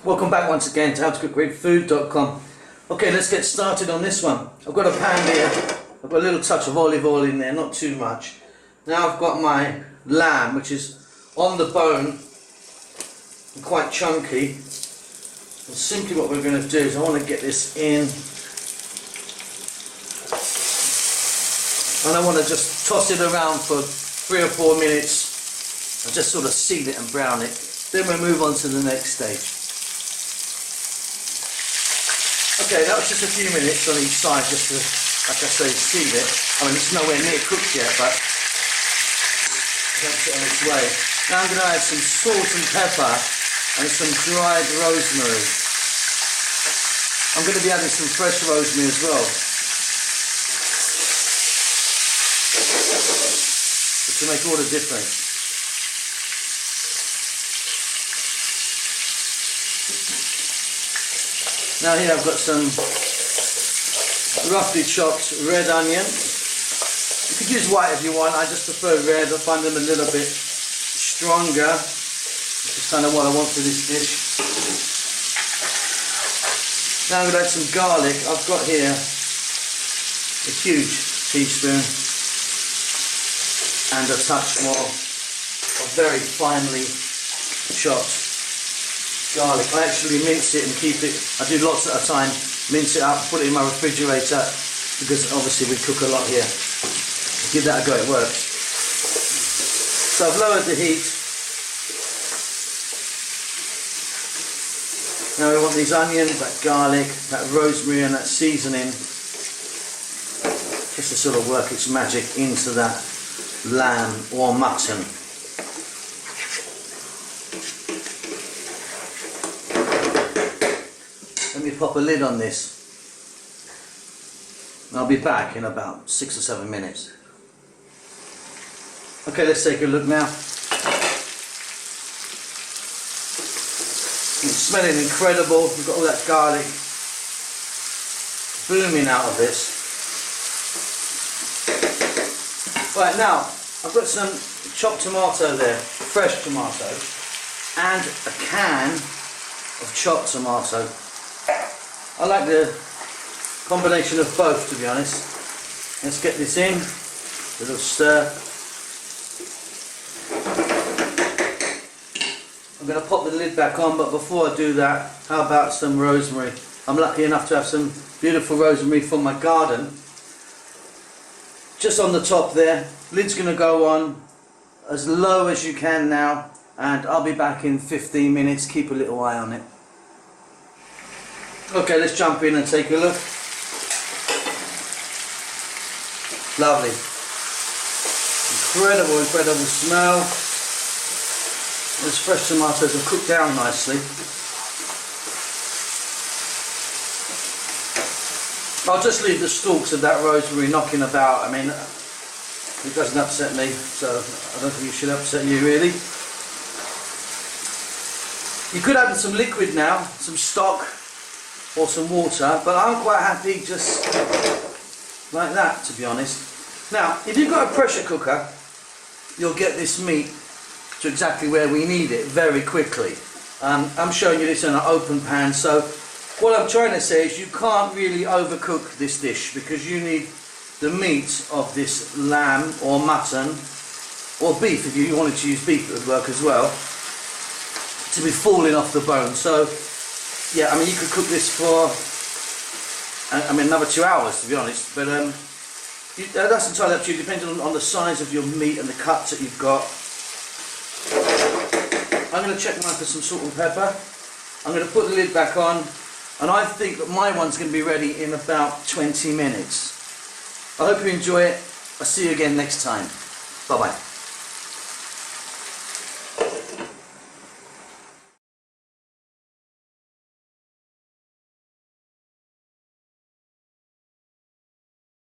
Welcome back once again to howtocookgreatfood.com. Okay, let's get started on this one. I've got a pan here. I've got a little touch of olive oil in there, not too much. Now I've got my lamb, which is on the bone and quite chunky. And simply what we're going to do is I want to get this in, and I want to just toss it around for 3 or 4 minutes and just sort of seed it and brown it. Then we'll move on to the next stage. Okay, that was just a few minutes on each side just to, like I say, seed it. I mean, it's nowhere near cooked yet, but helps it on its way. Now I'm going to add some salt and pepper and some dried rosemary. I'm going to be adding some fresh rosemary as well, which will make all the difference. Now here I've got some roughly chopped red onion. You could use white if you want, I just prefer red. I find them a little bit stronger, which is kind of what I want for this dish. Now I'm going to add some garlic. I've got here a huge teaspoon and a touch more of very finely chopped garlic. I actually mince it and keep it, I do lots at a time, mince it up, put it in my refrigerator, because obviously we cook a lot here. Give that a go, it works. So I've lowered the heat. Now we want these onions, that garlic, that rosemary and that seasoning just to sort of work its magic into that lamb or mutton. Let me pop a lid on this. I'll be back in about 6 or 7 minutes. Okay, let's take a look now. It's smelling incredible. We've got all that garlic booming out of this. Right, now I've got some chopped tomato there, fresh tomato, and a can of chopped tomato. I like the combination of both, to be honest. Let's get this in, a little stir. I'm going to pop the lid back on, but before I do that, how about some rosemary? I'm lucky enough to have some beautiful rosemary from my garden. Just on the top there. Lid's going to go on as low as you can now, and I'll be back in 15 minutes. Keep a little eye on it. Okay, let's jump in and take a look. Lovely. Incredible, incredible smell. Those fresh tomatoes have cooked down nicely. I'll just leave the stalks of that rosemary knocking about. I mean, it doesn't upset me, so I don't think it should upset you really. You could add some liquid now, some stock or some water, but I'm quite happy just like that, to be honest. Now, if you've got a pressure cooker, you'll get this meat to exactly where we need it very quickly. I'm showing you this in an open pan, so what I'm trying to say is you can't really overcook this dish, because you need the meat of this lamb or mutton or beef. If you wanted to use beef, it would work as well, to be falling off the bone. So yeah, I mean, you could cook this for, I mean, another 2 hours, to be honest, but that's entirely up to you, depending on the size of your meat and the cuts that you've got. I'm going to check mine for some salt and pepper. I'm going to put the lid back on, and I think that my one's going to be ready in about 20 minutes. I hope you enjoy it. I'll see you again next time. Bye bye.